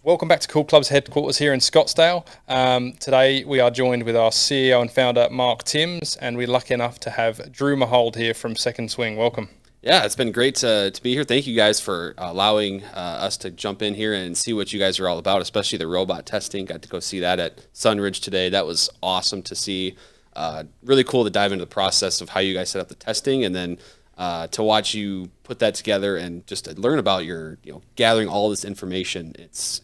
Welcome back to Cool Club's headquarters here in Scottsdale. Today we are joined with our CEO and founder, Mark Timms, and we're lucky enough to have Drew Mahowald here from Second Swing. Welcome. Yeah, it's been great to be here. Thank you guys for allowing us to jump in here and see what you guys are all about, especially the robot testing. Got to go see that at Sunridge today. That was awesome to see. Really cool to dive into the process of how you guys set up the testing, and then to watch you put that together and just to learn about your, gathering all this information. It's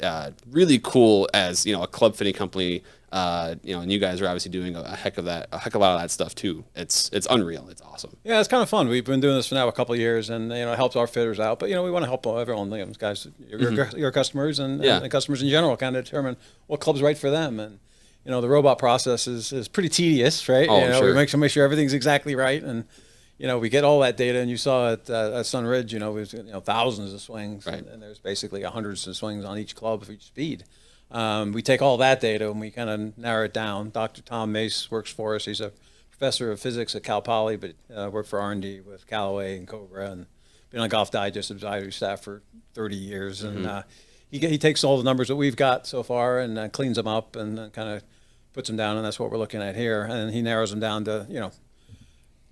really cool as, a club fitting company, and you guys are obviously doing a heck of a lot of that stuff too. It's unreal. It's awesome. Yeah, it's kind of fun. We've been doing this for now a couple of years, and it helps our fitters out. But we want to help everyone, guys, your customers and customers in general, kind of determine what club's right for them. And the robot process is pretty tedious, right? Oh, sure. We make sure everything's exactly right, and we get all that data. And you saw at Sunridge, we've thousands of swings, right. and there's basically hundreds of swings on each club of each speed. We take all that data and we kind of narrow it down. Dr. Tom Mace works for us. He's a professor of physics at Cal Poly, but worked for R&D with Callaway and Cobra, and been on Golf Digest advisory staff for 30 years. And he takes all the numbers that we've got so far and cleans them up and kind of puts them down, and that's what we're looking at here. And he narrows them down to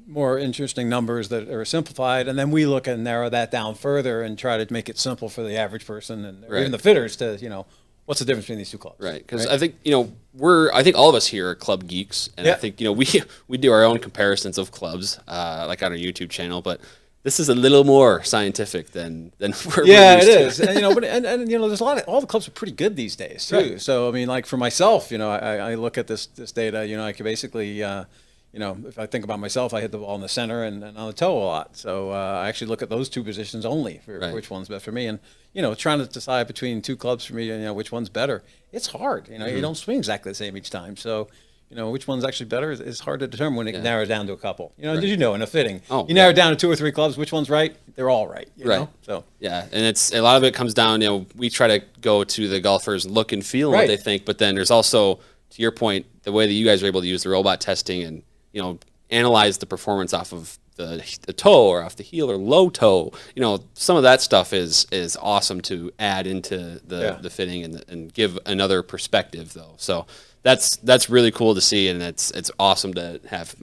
more interesting numbers that are simplified, and then we look and narrow that down further and try to make it simple for the average person and right. even the fitters to what's the difference between these two clubs? Right, because I think I think all of us here are club geeks, and I think we do our own comparisons of clubs, like on our YouTube channel, but this is a little more scientific than we're it used to. is. And there's a lot of all the clubs are pretty good these days too. Right. So I mean, like for myself, I look at this data. I could basically. If I think about myself, I hit the ball in the center and on the toe a lot. So I actually look at those two positions only for which one's best for me. And, trying to decide between two clubs for me, which one's better, it's hard. You don't swing exactly the same each time. So, which one's actually better is hard to determine when it narrows down to a couple. Did in a fitting, you narrow it down to 2 or 3 clubs, which one's right? They're all right. You know? So yeah, and it's a lot of it comes down, we try to go to the golfers look and feel what they think, but then there's also, to your point, the way that you guys are able to use the robot testing and analyze the performance off of the toe or off the heel or low toe. Some of that stuff is awesome to add into the fitting and give another perspective though. So that's really cool to see, and it's awesome to have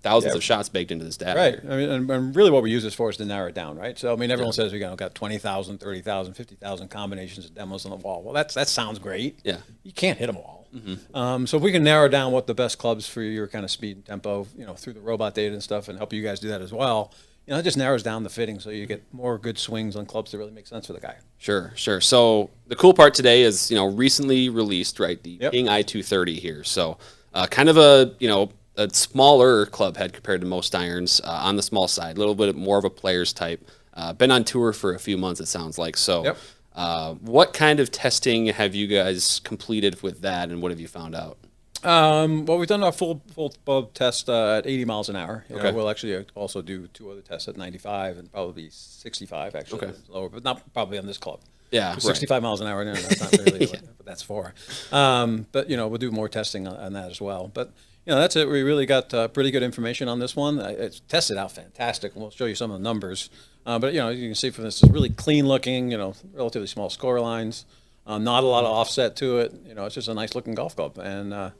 thousands of shots baked into this data. Right. I mean, and really what we use this for is to narrow it down, right? So I mean, everyone says we got 20,000, 30,000, 50,000 combinations of demos on the wall. Well, that sounds great. Yeah. You can't hit them all. So if we can narrow down what the best clubs for your kind of speed and tempo, through the robot data and stuff, and help you guys do that as well, it just narrows down the fitting so you get more good swings on clubs that really make sense for the guy. Sure. So the cool part today is, recently released, right, the King i230 here. So kind of a smaller club head compared to most irons, on the small side, a little bit more of a player's type. Been on tour for a few months, it sounds like. So what kind of testing have you guys completed with that, and what have you found out? Well, we've done our full test at 80 miles an hour. We'll actually also do 2 other tests at 95 and probably 65 actually, lower, but not probably on this club. Yeah, 65 miles an hour. No, that's not really what that's for. But we'll do more testing on that as well. But that's it. We really got pretty good information on this one. It's tested out fantastic, and we'll show you some of the numbers. But you can see from this, it's really clean looking. Relatively small score lines. Not a lot of offset to it. It's just a nice looking golf club, and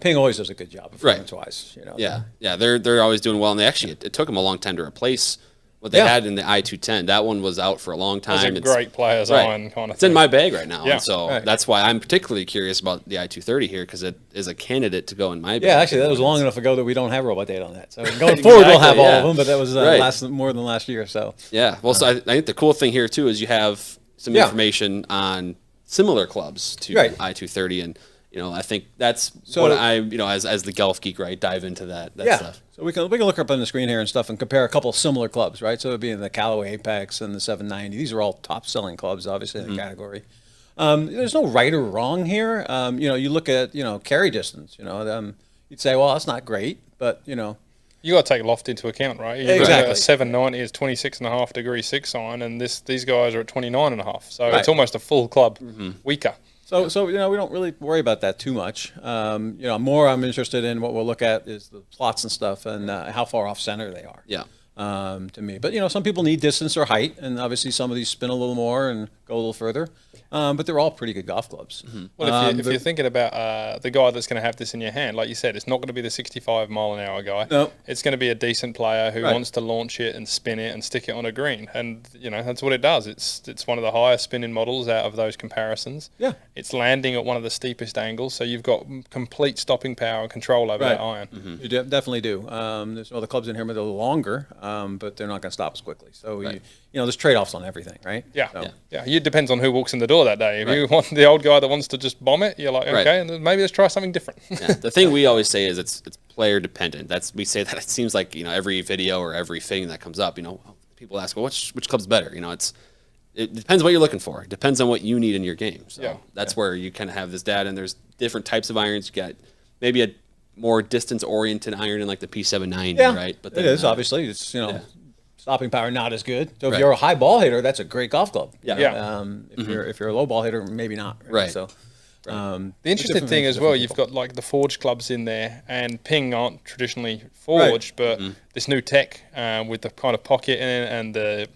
Ping always does a good job performance-wise. Yeah, they're always doing well, and it took them a long time to replace what they had in the i210. That one was out for a long time. It's a great player's iron kind of It's thing. in my bag right now, and so that's why I'm particularly curious about the i230 here, because it is a candidate to go in my bag. Yeah, actually, that was long enough ago that we don't have robot data on that. So going forward, we'll have all of them, but that was more than last year. So well, so I think the cool thing here too is you have some information on similar clubs to i230, and I think that's what I, as the golf geek, right, dive into that stuff. So we can look up on the screen here and stuff and compare a couple of similar clubs, right? So it'd be the Callaway Apex and the 790. These are all top selling clubs, obviously, in the category. There's no right or wrong here. You look at carry distance. You'd say, well, that's not great, but you got to take loft into account, right? Exactly. A 790 is 26.5 degree 6 iron, and these guys are at 29.5. So it's almost a full club weaker. So we don't really worry about that too much. More I'm interested in what we'll look at is the plots and stuff and how far off center they are. Yeah. to me. But some people need distance or height, and obviously some of these spin a little more and go a little further. But they're all pretty good golf clubs. Well, if you're thinking about the guy that's going to have this in your hand, like you said, it's not going to be the 65-mile-an-hour guy. No. It's going to be a decent player who Right. wants to launch it and spin it and stick it on a green. And, that's what it does. It's one of the highest spinning models out of those comparisons. Yeah. It's landing at one of the steepest angles, so you've got complete stopping power and control over Right. that iron. You definitely do. There's some other clubs in here that are a little longer, but they're not going to stop as quickly. So, there's trade-offs on everything, right? Yeah, So, yeah. It depends on who walks in the door that day. If Right. you want the old guy that wants to just bomb it, you're like, Right. okay, and maybe let's try something different. Yeah. The thing we always say is it's player dependent. We say that it seems like every video or every thing that comes up, people ask, well, which club's better? It depends what you're looking for. It depends on what you need in your game. So Yeah. that's where you kind of have this data, and there's different types of irons. You got maybe a more distance oriented iron in like the P790, Yeah, right? But it then, is, obviously. It's, stopping power not as good. So if Right. you're a high ball hitter, that's a great golf club. Yeah. Yeah. If you're a low ball hitter, maybe not. Right. So, The interesting thing as well, you've got like the forged clubs in there, and ping aren't traditionally forged, but this new tech with the kind of pocket in it and the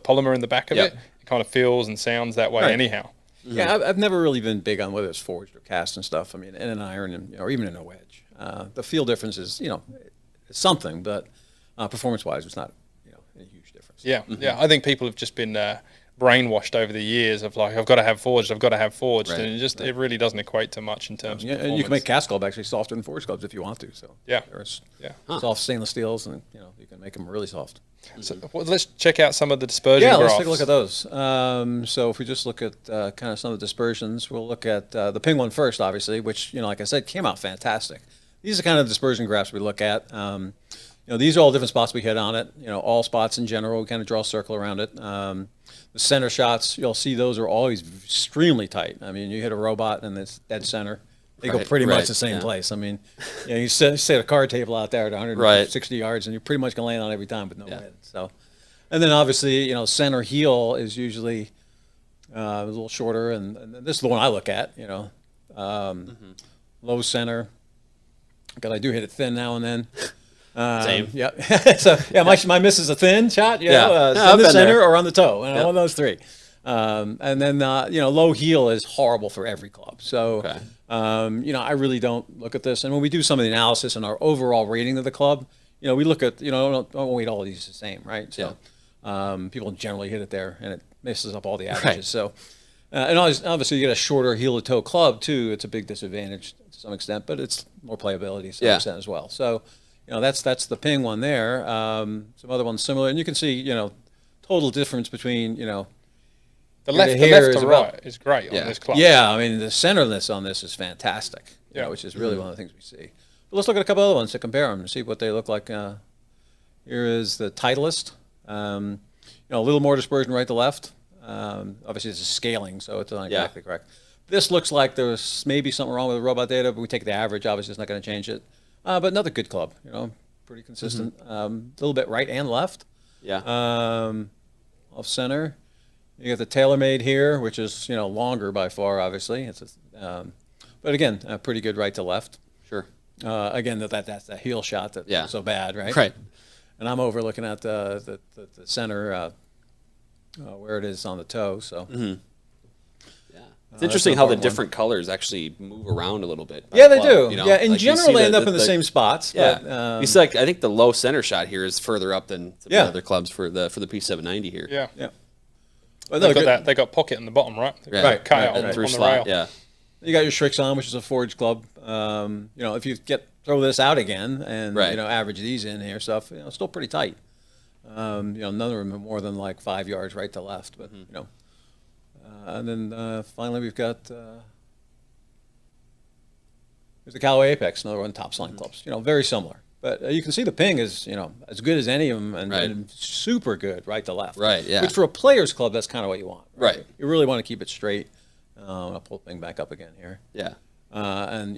polymer in the back of Yep. it kind of feels and sounds that way Right. anyhow. Yeah, I've never really been big on whether it's forged or cast and stuff. I mean, in an iron and or even in a wedge, the feel difference is it's something, but performance-wise, it's not a huge difference. Yeah, yeah. I think people have just been brainwashed over the years of like, I've got to have forged, Right. and it really doesn't equate to much in terms of Yeah, performance. and you can make cast club actually softer than forged clubs if you want to. So Yeah. there's Yeah. soft stainless steels, and you can make them really soft. So, well, let's check out some of the dispersion Yeah, graphs. let's take a look at those. So if we just look at kind of some of the dispersions, we'll look at the ping one first, obviously, which like I said, came out fantastic. These are kind of dispersion graphs we look at. These are all different spots we hit on it. All spots in general. We kind of draw a circle around it. The center shots, you'll see those are always extremely tight. I mean, you hit a robot and it's dead center. They go Right, pretty right, much the same yeah. place. I mean, you set a card table out there at 160 yards, and you're pretty much going to land on it every time with no wind. So, and then obviously, center heel is usually a little shorter, and this is the one I look at. Low center. Because I do hit it thin now and then. Same. Yeah. So my miss is a thin shot. Yeah. In I've the been center there. or on the toe. Yep. One of those three. And then low heel is horrible for every club. So Okay. I really don't look at this. And when we do some of the analysis and our overall rating of the club, we look at don't weight all of these the same, right? So people generally hit it there, and it messes up all the averages. Right. So. And obviously, you get a shorter heel to toe club too. It's a big disadvantage to some extent, but it's more playability to some extent as well. So, that's the ping one there. Some other ones similar, and you can see total difference between the left here to is right is great on this club. Yeah, I mean the centerness on this is fantastic. Yeah. Which is really one of the things we see. But let's look at a couple other ones to compare them and see what they look like. Here is the Titleist. A little more dispersion right to left. Obviously, this is scaling, so it's not exactly correct. This looks like there's maybe something wrong with the robot data, but we take the average. Obviously, it's not going to change it. But another good club, pretty consistent. A little bit right and left. Yeah. Off center. You got the TaylorMade here, which is longer by far. Obviously, but again, pretty good right to left. Sure. Again, that's that heel shot that's so bad, right? Right. And I'm over looking at the center. Where it is on the toe. So It's interesting how the different colors actually move around a little bit. by yeah, they club, do. Yeah, in Like, you general, see they end up in the same spots. Yeah, But, you see, I think the low center shot here is further up than some of Yeah. the other clubs for the P790 here. Yeah. yeah. Well, They no, got good. that. They got pocket in the bottom, right? They've got Right, cut right, out right. Through on the slot, rail. yeah. You got your Strixon, which is a forged club. If you throw this out again and Right. average these in here stuff, still pretty tight. None of them are more than like 5 yards right to left, but and then finally we've got there's the Callaway Apex, another one top sling clubs. Very similar, but you can see the ping is as good as any of them and super good right to left. Right, yeah. Which for a players club, that's kind of what you want. Right. You really want to keep it straight. I'll pull the ping back up again here. Yeah. And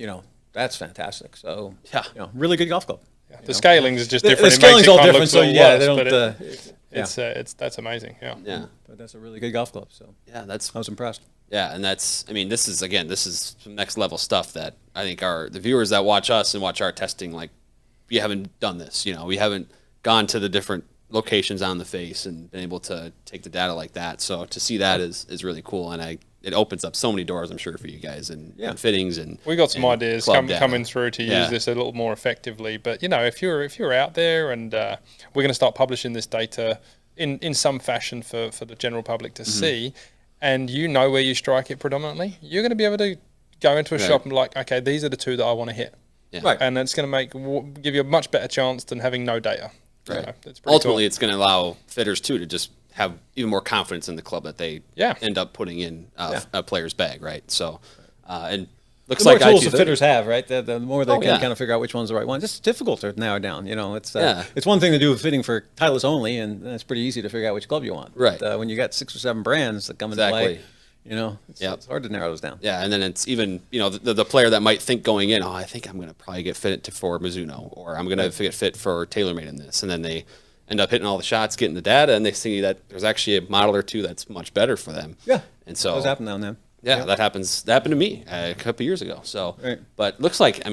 that's fantastic. So Yeah. really good golf club. The scalings is just The different. scaling's it all makes it kind different, of so look yeah, they worse, don't. but that's amazing. Yeah. Yeah. But that's a really good golf club. So Yeah, that's I was impressed. Yeah, and this is some next level stuff that I think the viewers that watch us and watch our testing, like, we haven't done this. We haven't gone to the different locations on the face and been able to take the data like that. So to see that is really cool, and it opens up so many doors, I'm sure, for you guys and fittings and. We got some ideas coming through to use this a little more effectively. But if you're out there and we're going to start publishing this data in some fashion for the general public to see, and where you strike it predominantly, you're going to be able to go into a shop and like, okay, these are the 2 that I want to hit. Yeah. Right. And it's going to give you a much better chance than having no data. Right. Ultimately, it's going to allow fitters too to just have even more confidence in the club that they end up putting in a player's bag, right? So, and looks like the more tools the fitters have, right? The more they can kind of figure out which one's the right one. It's difficult to narrow down. It's one thing to do a fitting for Titleist only, and it's pretty easy to figure out which club you want. Right. But when you got 6 or 7 brands that come into play, it's hard to narrow those down. Yeah, and then it's even the player that might think going in, I think I'm going to probably get fit for Mizuno, or I'm going to get fit for TaylorMade in this, and then they end up hitting all the shots, getting the data, and they see that there's actually a model or 2 that's much better for them. Yeah, and so those happen now and then. Yeah, that happens. That happened to me a couple years ago. So, but looks like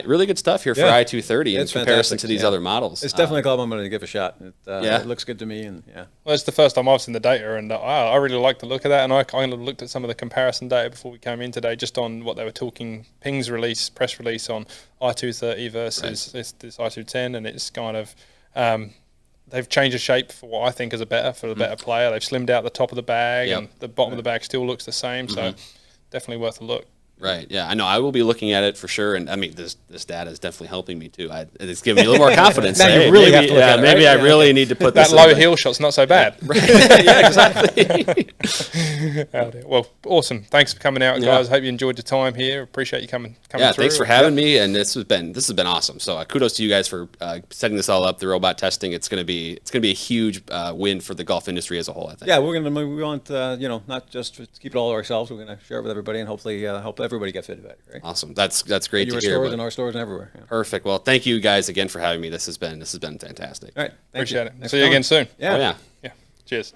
really good stuff here for i230 in comparison to these other models. It's definitely a club I'm going to give a shot. It looks good to me, and well, it's the first time I've seen the data, and I really like the look of that. And I kind of looked at some of the comparison data before we came in today, just on what they were talking. Ping's press release on i230 versus this i210, and it's kind of. They've changed the shape for what I think is a better player. They've slimmed out the top of the bag, and the bottom of the bag still looks the same. So definitely worth a look. Right. Yeah, I know. I will be looking at it for sure, and this data is definitely helping me too. It's giving me a little more confidence. Now you really have to look at it, maybe I really need to put that low heel shot's not so bad. Yeah, exactly. Well, awesome. Thanks for coming out, guys. Hope you enjoyed your time here. Appreciate you coming through. Thanks for having me, and this has been awesome. So kudos to you guys for setting this all up. The robot testing. It's gonna be a huge win for the golf industry as a whole, I think. Yeah, we want not just to keep it all to ourselves. We're gonna share it with everybody and hopefully help everybody get fitted better. Right? Awesome. That's great to hear. Your stores and our stores and everywhere. Yeah. Perfect. Well, thank you guys again for having me. This has been fantastic. All right. Appreciate it. See you again soon. Yeah. Oh, yeah. Yeah. Cheers.